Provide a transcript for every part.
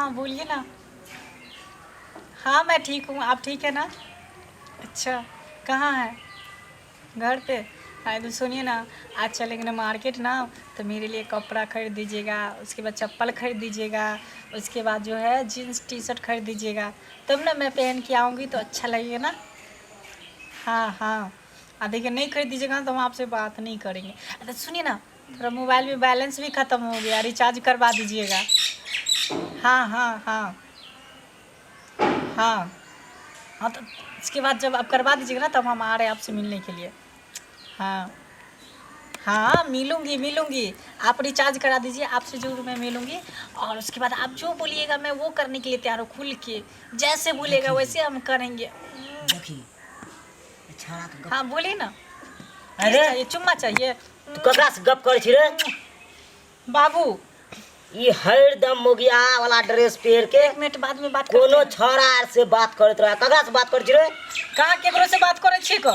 हाँ बोलिए ना। हाँ मैं ठीक हूँ, आप ठीक है ना? अच्छा, कहाँ है? घर पे? हाँ तो सुनिए ना, आज चलेंगे ना मार्केट ना, तो मेरे लिए कपड़ा खरीद दीजिएगा, उसके बाद चप्पल खरीद दीजिएगा, उसके बाद जो है जीन्स टी शर्ट खरीद दीजिएगा, तब ना मैं पहन के आऊँगी तो अच्छा लगेगा ना। हाँ हाँ, देखिए नहीं खरीद दीजिएगा तो हम आपसे बात नहीं करेंगे। अच्छा सुनिए ना, थोड़ा मोबाइल में बैलेंस भी ख़त्म हो गया, रिचार्ज करवा दीजिएगा। हाँ हाँ हाँ हाँ हाँ, तो इसके बाद जब आप करवा दीजिएगा ना तब हम आ रहे हैं आपसे मिलने के लिए। हाँ हाँ, मिलूँगी मिलूँगी, आप रिचार्ज करा दीजिए, आपसे ज़रूर मैं मिलूँगी। और उसके बाद आप जो बोलिएगा मैं वो करने के लिए तैयार हूँ, खुल के जैसे बोलिएगा वैसे हम करेंगे। देखी छाड़ा तो हाँ बोलिए ना। अरे चाहिए चुम्मा चाहिए? तू ककरा से गप करे छी रे? बाबू ई हरदम मोगिया वाला ड्रेस पहन के 1 मिनट बाद में बात करते कोनो हैं। छौड़ा आर से बात करत रहा। ककरा से बात करे छी रे? कहाँ केकरो से बात करे छी को?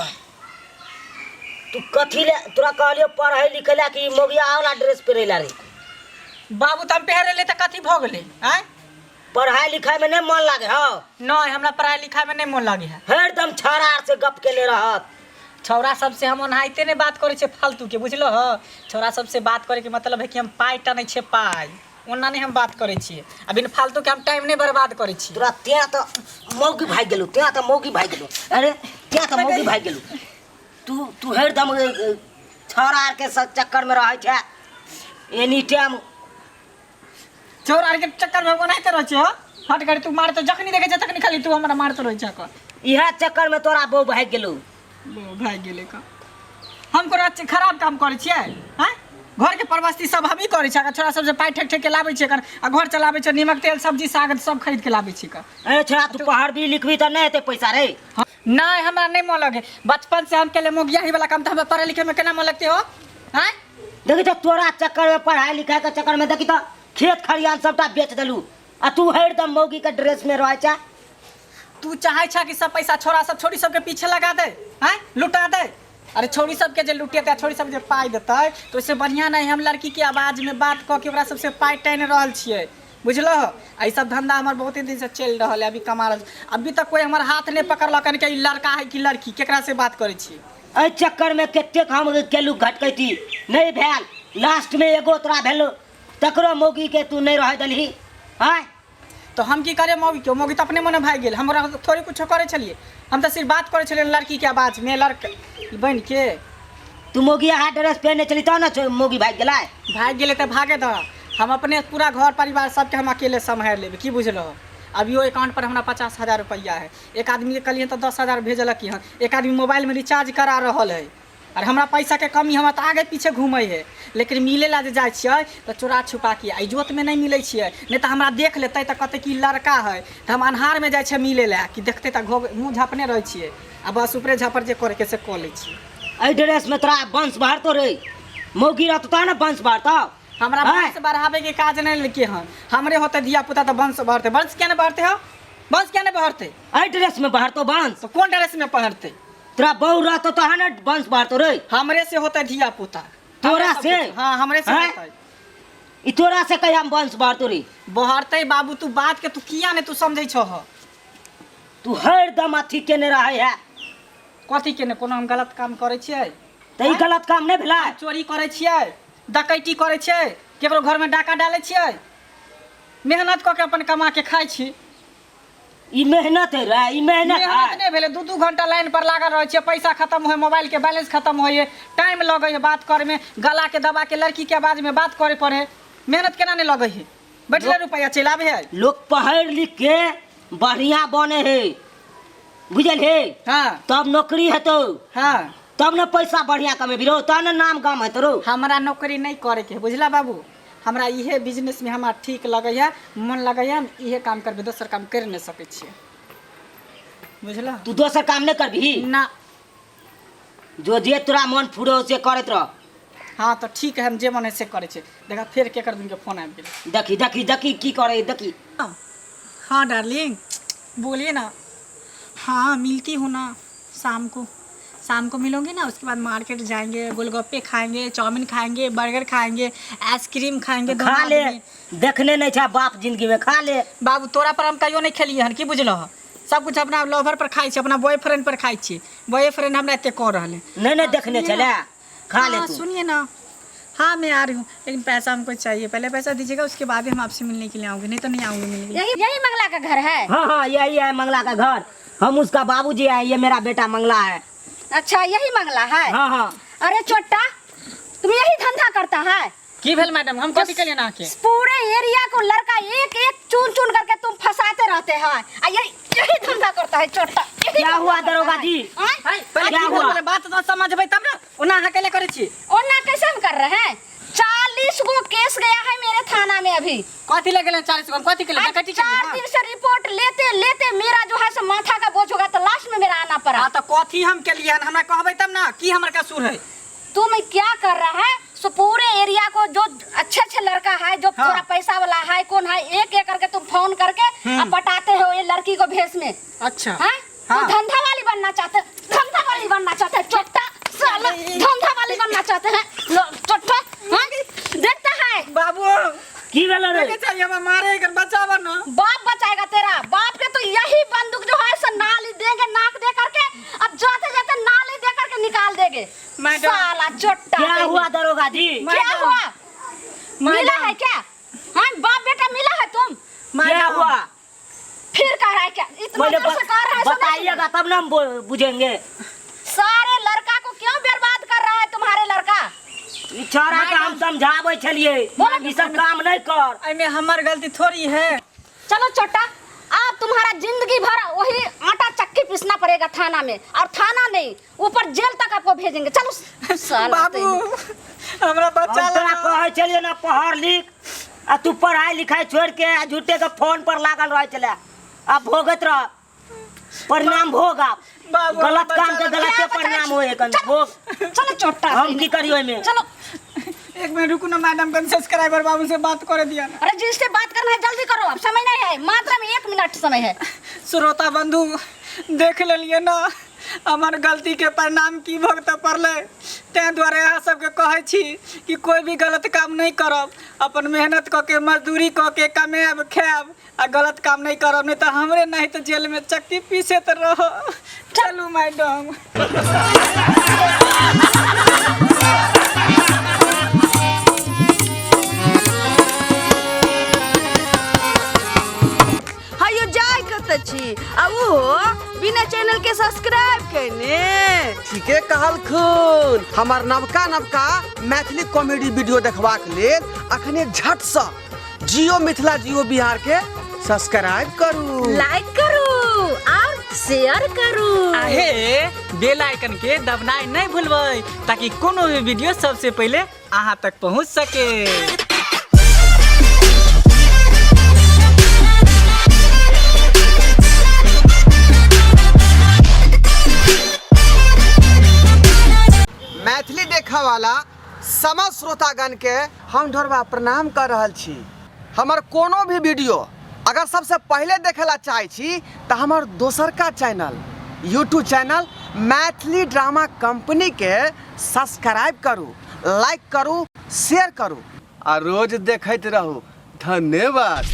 तू कथी ले तोरा कहलियो पढ़ै लिखै ला कि मोगिया वाला ड्रेस पहरे ला रे? बाबू तो हम पहरे ले त कथी भ गेलै? आँय पढ़ाई लिखाई में नहीं मन लागे हो? नहीं, हमरा पढ़ाई लिखाई में नहीं मन लागे है। हरदम छौड़ा आर से गप केले रहत। छौड़ा सबसे हम ओनाहिते नहीं बात करे छे फालतू के, बुझलो हो? छौड़ा सबसे बात करे के मतलब है कि हम पाई टानै छे, पाई ओना नहीं हम बात करे छिए। अभी फालतू के हम टाइम नहीं बर्बाद करे छिए। तोरा त्या तो मौगी भाग गेलू, त्या तो मौगी भाग गेलू। अरे त्या तो मौगी भाग गेलू। तू हरदम छौड़ा आर के चक्कर में रहै छे एनी टाइम। छौड़ा के चक्कर में ओनाहिते रह छे। हट कर तू मार तो जखनी देखे छ तखनी खाली तू हमरा मारत रह छ क। इहा चक्कर में तोरा बहू भाग गेलू। भाग गेले का? हम कोनो खराब काम करे छिए? हैं घर के परवस्ती सब हम ही करे छ। छोरा सब जे पाई ठेक ठेक के लाबै छै कर आ घर चलाबै छ, नीमक तेल सब्जी साग सब खरीद के लाबै छी का। अरे छोरा तू पहाड़ भी लिखबी त नहीं हेते पैसा रे। नहीं हमरा नहीं मन लगे, बचपन से हम केले मोगिया ही वाला काम, तो हमें पढ़े लिखे में केना मन लगते हो? हैं देखी तो तोरा चक्कर में पढ़ाई लिखाई के चक्कर में देखी तो खेत खलियान सबटा बेच देलू आ तू हरदम मौगी के ड्रेस में रह छा। तू चाहे छा कि सब पैसा छोरा सब छोरी सब के पीछे लगा दे, हैं लुटा दे? अरे छोरी सब के जे लुटेते, छोरी सब जे पाई देते तो इससे बढ़िया नहीं हम लड़की के आवाज में बात क के ओकरा सबसे पाई टाइन रहल छिए, बुझलो? आई सब धंधा हमार बहुत ही दिन से चल रहा है, अभी कमा रहा, अभी तक कोई हमार हाथ नहीं पकड़ल कि लड़का है कि लड़की, केकरा से बात करे छी। ए चक्कर में केते हम केलू घटकैती नहीं भेल, लास्ट में एगो तोरा भेलो तकरो मौगी के तू नहीं रह दलही। हैं तो हम की करे मौगी के? मौगी तो अपने मने भाग गेल, हमरा थोड़ी कुछ करे छलिए, हम तो सिर्फ बात करे छलिए लड़की के आवाज में, लड़का बन के। तू मौगी हाथ ड्रेस पहने चली तो ना मौगी भाग गेला। भाग गेले तो भागे द, हम अपने पूरा घर परिवार सबके हम अकेले संभाल लेब, की बुझलो? अभियो अकाउंट पर हमरा 50,000 रुपया है। एक आदमी के कलिए तो 10,000 भेजलक हन, एक आदमी मोबाइल में रिचार्ज करा रहल है। और हमरा पैसा के कमी, हम तो आगे पीछे घूमे है, लेकिन मिले ला जे जाए छिए तो चोरा छुपा के इज्जत में नहीं मिले छिए, नहीं तो हमरा देख लेते तो कहते कि लड़का है, तो हम अन्हार में जाए छे मिले ला कि देखते तो मुँह झाँपने रहे छिए, आ बस ऊपरे झापर जे करे के से कऽ ले छिए। ए ड्रेस में तोरा वंश बढ़तो रे, मौगी रहतो तो ना वंश बढ़तो। हमरा वंश बढ़ावे के काज नहीं लेके हन, हमरे होते दिया पुता तो वंश बढ़ते। वंश क्या नहीं बढ़ते हो? वंश क्या नहीं बढ़ते? ए ड्रेस में बढ़तो वंश तो कौन ड्रेस में पहनते? तोरा बहू रहतो तो ना वंश बढ़तो रे। हमरे से होता दिया पुता। तोरा से? हाँ हमरे से होता है। ई तोरा से कहिया वंश बढ़तो रे? बढ़ते बाबू, तू बात के तू किया नहीं तू समझे छो? तू हरदम अथी केने रहे है। कथी के ने? कोनो हम गलत काम करे छिए? त ई गलत काम नहीं भेला? चोरी करे छिए, डकैती करे छिए, केकरो घर में डाका डाले छिए? मेहनत क के अपन कमा के खाइ छी। ई मेहनत है रे, ई मेहनत नहीं भेले, 2-2 घंटा लाइन पर लागल रहे छिए, पैसा खत्म होए, मोबाइल के बैलेंस खत्म होए, टाइम लगे है बात करे में, गला के दबा के लड़की के आवाज में बात करे पड़े, मेहनत केना नहीं लगे है? बैठले रुपया चलावे है। लोग पढ़ लिख के बढ़िया बने है, बुझल है? हाँ तब नौकरी है तो हाँ, तब ना पैसा बढ़िया कमेबी रो, तब ना नाम गाम है तोरो। हमरा नौकरी नहीं करे के, बुझला बाबू? हमरा इहे बिजनेस में हमरा ठीक लगे है, मन लगे है, इहे काम करबे, दोसर काम कर नहीं सके छिए, बुझला? तू दोसर काम नहीं करबी ना। जो जे तोरा मन फुरो से करत रह। हाँ तो ठीक है, हम जे मन है से करे छे। देखा फिर के कर दूंगे, फोन आबि गेल। देखी देखी देखी की करे देखी। हाँ डार्लिंग बोलिए ना। हाँ मिलती हूँ ना शाम को, शाम को मिलोगे ना, उसके बाद मार्केट जाएंगे, गोलगप्पे खाएंगे, चाउमीन खाएंगे, बर्गर खाएंगे, आइसक्रीम खाएंगे। खा ले, देखने नहीं छा बाप जिंदगी में, खा ले। बाबू तोरा पर हम कहियो नहीं खेलिए हन, की बुझल? सब कुछ अपना लवर पर खाई छे, अपना बॉयफ्रेंड पर खाई छे। बॉयफ्रेंड हमरा एते कह रहले नहीं देखने चले, खा ले तू। सुनिए ना, हाँ मैं आ रही हूँ, लेकिन पैसा हमको चाहिए। पहले पैसा दीजिएगा, उसके बाद ही हम आपसे मिलने के लिए आऊँगे, नहीं तो नहीं आऊँगी मिलने के लिए। यही मंगला का घर है? हाँ यही है मंगला का घर। हम उसका बाबूजी है, ये मेरा बेटा मंगला है। अच्छा यही मंगला है? हाँ। अरे छोटा, तुम यही धंधा करता है? की भेल मैडम, हम कथी करिए ना के? पूरे एरिया को लड़का एक एक चुन चुन करके तुम फंसाते रहते हैं। यही धंधा करता है छोटा। क्या हुआ दरोगा जी? क्या हुआ? बात तो समझबै तब ना। ओना अकेले करे छी? ओना कैसे हम कर रहे हैं? 40 गो केस गया है मेरे थाना में अभी। कथी ले गेले 40 गो? कथी के लिए? कथी के 4 दिन से रिपोर्ट लेते लेते मेरा जो है सो माथा का बोझ होगा, तो लास्ट में मेरा आना पड़ा। हां तो कथी हम के लिए हमरा कहबै तब ना की हमर कसूर है? तुम क्या कर रहा है? सो पूरे एरिया को जो अच्छे लड़का है, जो थोड़ा पैसा वाला है, कौन है, एक एक करके तुम फोन करके अब पटाते हो ये लड़की को भेस में। अच्छा हाँ? तुम धंधा वाली बनना चाहते, धंधा वाली बनना चाहते, छोटा साला धंधा वाली बनना चाहते हैं छोटा। हाँ? देखता है बाबू की भेल रे? चाहिए हम मारे कर बचावा ना। बाप बचाएगा तेरा। बाप के तो यही बंदूक जो है सो नाली देंगे, नाक दे करके, अब जाते जाते नाली दे करके निकाल देंगे। साला छोटा। क्या हुआ दरोगा जी? क्या हुआ? मिला है क्या? हाँ बाप बेटा मिला है तुम? क्या हुआ? फिर कह रहा है क्या? इतना जोर से कह रहा है, बताइएगा तब ना हम बुझेंगे। सारे लड़का को क्यों बर्बाद कर रहा है तुम्हारे लड़का? छोरा के हम समझावे छलिए, ई सब काम नहीं कर। एमे हमर गलती थोड़ी है। चलो छोटा, आप तुम्हारा जिंदगी भर वही आटा चक्की पीसना पड़ेगा थाना में, और थाना नहीं ऊपर जेल तक आपको भेजेंगे। चलो साला बाबू हमरा बचा तोरा कहे चलिए ना पढ़ लिख, आ तू पढ़ाई लिखाई छोड़ के झूठे के फोन पर लागल रह चले। अब भोगत रह, परिणाम भोग। आप गलत काम के गलत परिणाम होए कन भोग। चलो छोटा, हम की करियो में? चलो एक मिनट रुको ना मैडम, कन सब्सक्राइबर बाबू से बात कर दिया ना। अरे जिससे बात करना है जल्दी करो, अब समय नहीं है, मात्र में 1 मिनट समय है। श्रोता बंधु देख लेलिए ना हमार गलती के परिणाम की भोगता पड़ले। तै द्वारे अहाँ सबके कहै छी कि कोई भी गलत काम नहीं करब, अपन मेहनत क के मजदूरी क के कमाएब खाएब, आ गलत काम नहीं करब, नहीं तो हमरे नहीं तो जेल में चक्की पीसे तो रहो। चलू मैडम। हायो जाय कत छी आ वो बिना चैनल के सब्सक्राइब करने। ठीके कहल खून। हमार नवका मैथिली कॉमेडी वीडियो देखबाक लेल अखने झट से जियो मिथिला जियो बिहार के सब्सक्राइब करू, लाइक करू और शेयर करू। आहे बेल आइकन के दबनाई नहीं भूलबै, ताकि कोनो भी वीडियो सबसे पहले अहाँ तक पहुँच सके। मैथिली देखा वाला समस्त श्रोतागण के हम ढोरबा प्रणाम कर रहल छी। हमार कोनो भी वीडियो अगर सबसे पहले देखेला चाहे छी तो हमार दोसर का channel YouTube channel Maithili drama company के सब्सक्राइब करू, लाइक करू, शेयर करू और रोज देखते रहू। धन्यवाद।